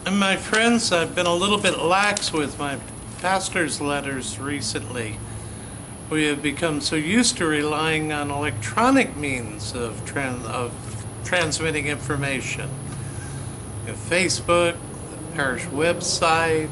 And my friends, I've been a little bit lax with my pastor's letters recently. We have become so used to relying on electronic means of transmitting information. We have Facebook, the parish website,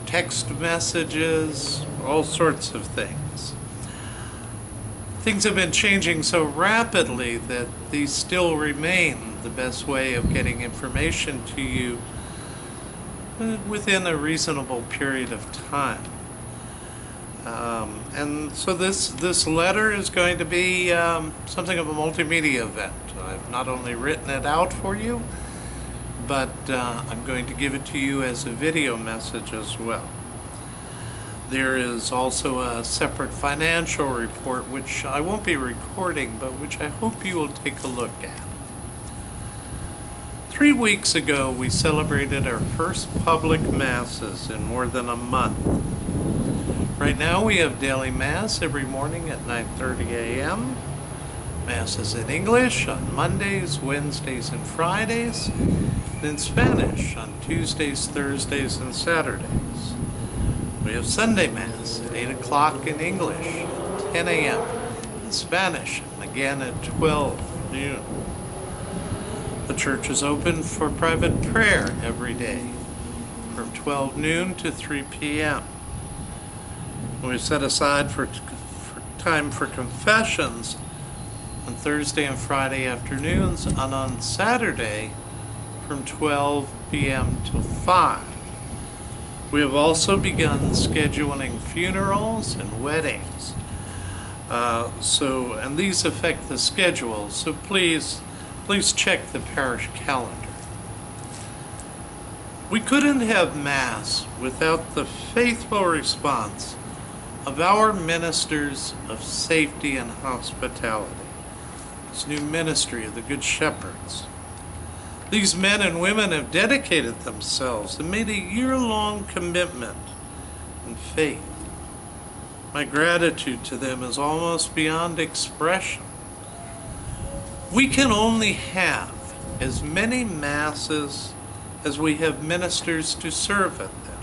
text messages, all sorts of things. Things have been changing so rapidly that these still remain the best way of getting information to you within a reasonable period of time. And so this letter is going to be something of a multimedia event. I've not only written it out for you, but I'm going to give it to you as a video message as well. There is also a separate financial report, which I won't be recording, but which I hope you will take a look at. 3 weeks ago, we celebrated our first public masses in more than a month. Right now, we have daily mass every morning at 9:30 a.m. Masses in English on Mondays, Wednesdays, and Fridays, and in Spanish on Tuesdays, Thursdays, and Saturdays. We have Sunday Mass at 8 o'clock in English, 10 a.m. in Spanish, and again at 12 noon. The church is open for private prayer every day from 12 noon to 3 p.m. We've set aside for time for confessions on Thursday and Friday afternoons, and on Saturday from 12 p.m. till 5. We have also begun scheduling funerals and weddings. And these affect the schedule, so please check the parish calendar. We couldn't have Mass without the faithful response of our ministers of safety and hospitality, this new ministry of the Good Shepherds. These men and women have dedicated themselves and made a year-long commitment in faith. My gratitude to them is almost beyond expression. We can only have as many masses as we have ministers to serve at them.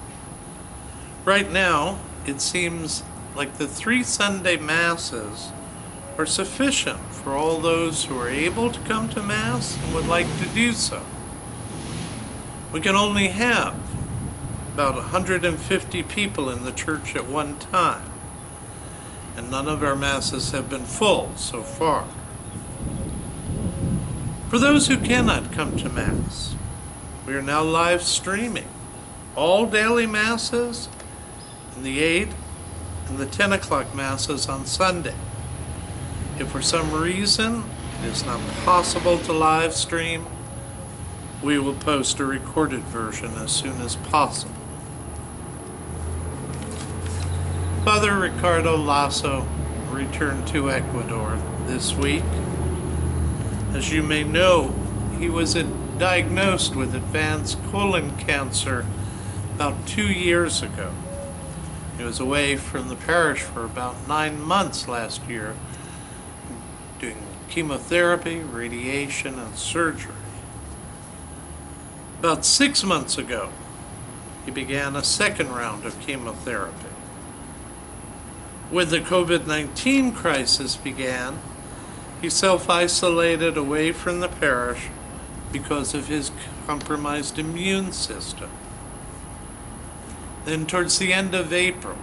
Right now, it seems like the 3 Sunday masses are sufficient for all those who are able to come to Mass and would like to do so. We can only have about 150 people in the church at one time, and none of our Masses have been full so far. For those who cannot come to Mass, we are now live streaming all daily Masses and the 8 and the 10 o'clock Masses on Sunday. If for some reason it is not possible to live stream, we will post a recorded version as soon as possible. Father Ricardo Lasso returned to Ecuador this week. As you may know, he was diagnosed with advanced colon cancer about 2 years ago. He was away from the parish for about 9 months last year, doing chemotherapy, radiation, and surgery. About 6 months ago, he began a second round of chemotherapy. When the COVID-19 crisis began, he self-isolated away from the parish because of his compromised immune system. Then towards the end of April,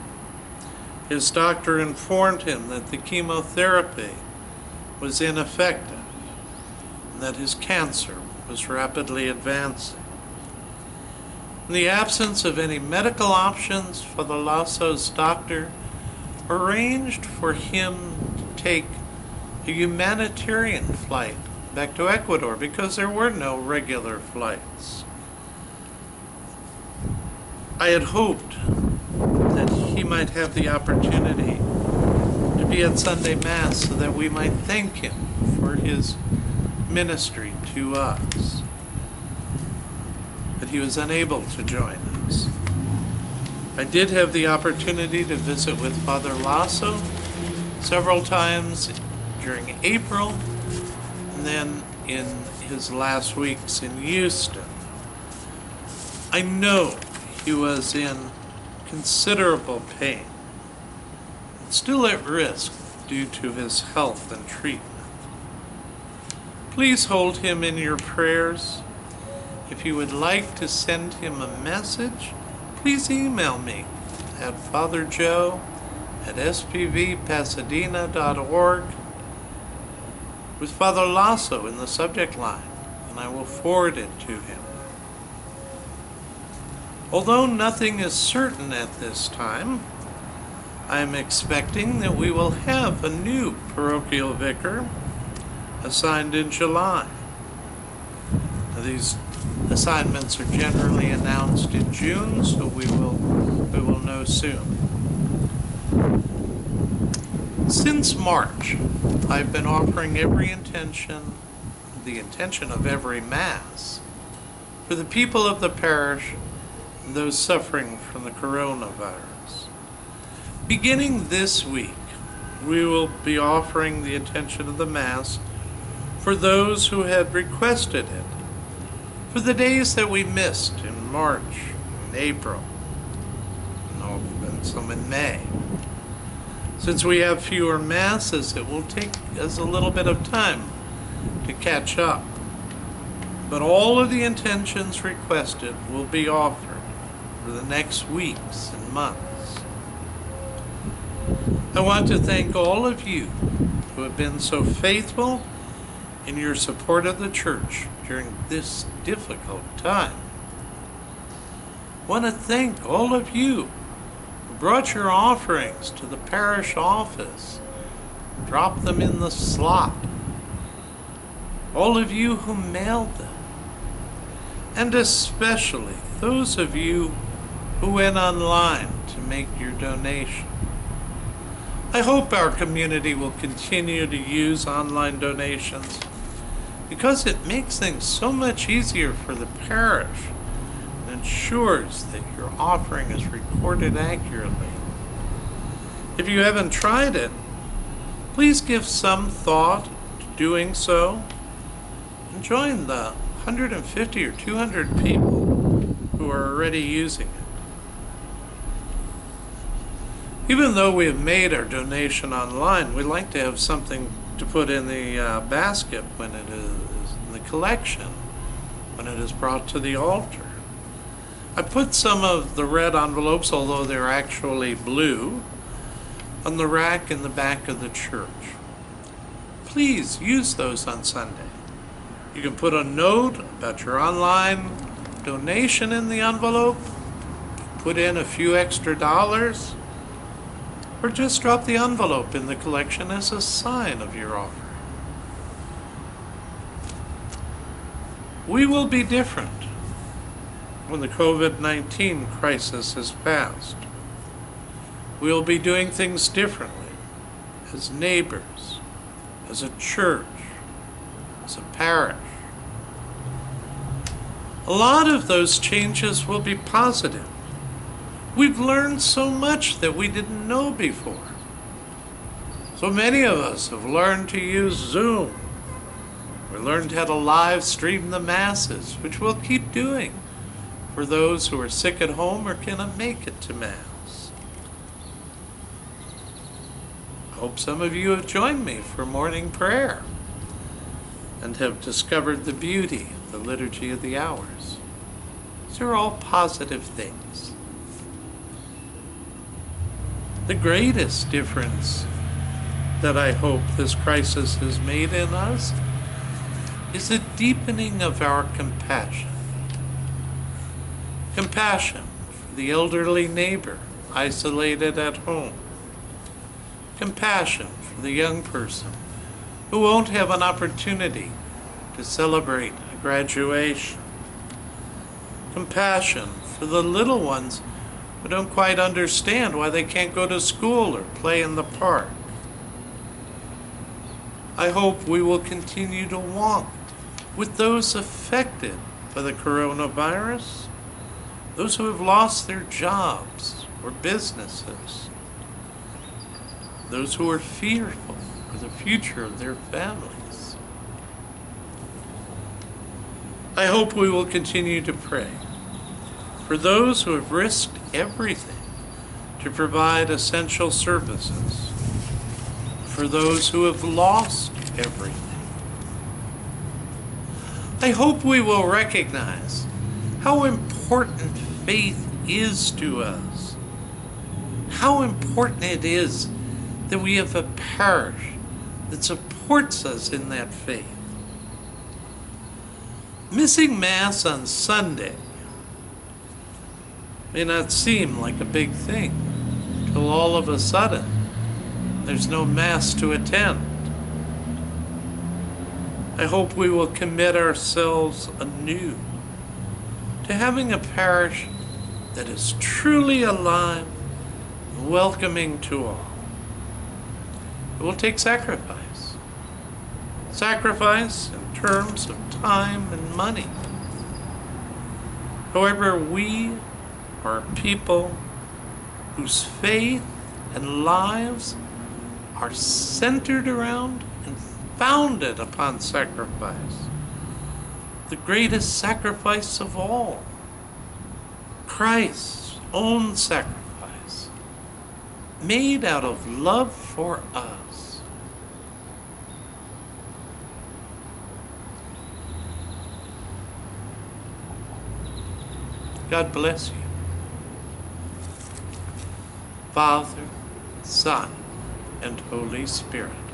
his doctor informed him that the chemotherapy was ineffective and that his cancer was rapidly advancing. In the absence of any medical options, Father Lasso's doctor arranged for him to take a humanitarian flight back to Ecuador because there were no regular flights. I had hoped that he might have the opportunity to be at Sunday Mass so that we might thank him for his ministry to us. But he was unable to join us. I did have the opportunity to visit with Father Lasso several times during April, and then in his last weeks in Houston. I know he was in considerable pain, and still at risk due to his health and treatment. Please hold him in your prayers. If you would like to send him a message, please email me at fatherjoe@spvpasadena.org with Father Lasso in the subject line, and I will forward it to him. Although nothing is certain at this time, I am expecting that we will have a new parochial vicar assigned in July. Now, these assignments are generally announced in June, so we will know soon. Since March, I've been offering the intention of every Mass for the people of the parish and those suffering from the coronavirus. Beginning this week, we will be offering the intention of the Mass for those who had requested it, for the days that we missed in March and April, and some in May. Since we have fewer Masses, it will take us a little bit of time to catch up. But all of the intentions requested will be offered for the next weeks and months. I want to thank all of you who have been so faithful in your support of the Church during this difficult time. I want to thank all of you who brought your offerings to the parish office, dropped them in the slot, all of you who mailed them, and especially those of you who went online to make your donation. I hope our community will continue to use online donations because it makes things so much easier for the parish and ensures that your offering is recorded accurately. If you haven't tried it, please give some thought to doing so and join the 150 or 200 people who are already using it. Even though we have made our donation online, we like to have something to put in the basket when it is in the collection, when it is brought to the altar. I put some of the red envelopes, although they're actually blue, on the rack in the back of the church. Please use those on Sunday. You can put a note about your online donation in the envelope, put in a few extra dollars, or just drop the envelope in the collection as a sign of your offering. We will be different when the COVID-19 crisis has passed. We will be doing things differently as neighbors, as a church, as a parish. A lot of those changes will be positive. We've learned so much that we didn't know before. So many of us have learned to use Zoom. We learned how to live stream the Masses, which we'll keep doing for those who are sick at home or cannot make it to Mass. I hope some of you have joined me for morning prayer and have discovered the beauty of the Liturgy of the Hours. These are all positive things. The greatest difference that I hope this crisis has made in us is a deepening of our compassion. Compassion for the elderly neighbor isolated at home. Compassion for the young person who won't have an opportunity to celebrate a graduation. Compassion for the little ones who don't quite understand why they can't go to school or play in the park. I hope we will continue to walk with those affected by the coronavirus, those who have lost their jobs or businesses, those who are fearful for the future of their families. I hope we will continue to pray for those who have risked everything to provide essential services, for those who have lost everything. I hope we will recognize how important faith is to us, how important it is that we have a parish that supports us in that faith. Missing Mass on Sunday may not seem like a big thing till all of a sudden there's no Mass to attend. I hope we will commit ourselves anew to having a parish that is truly alive and welcoming to all. It will take sacrifice. Sacrifice in terms of time and money. However, we are a people whose faith and lives are centered around and founded upon sacrifice. The greatest sacrifice of all, Christ's own sacrifice, made out of love for us. God bless you. Father, Son, and Holy Spirit.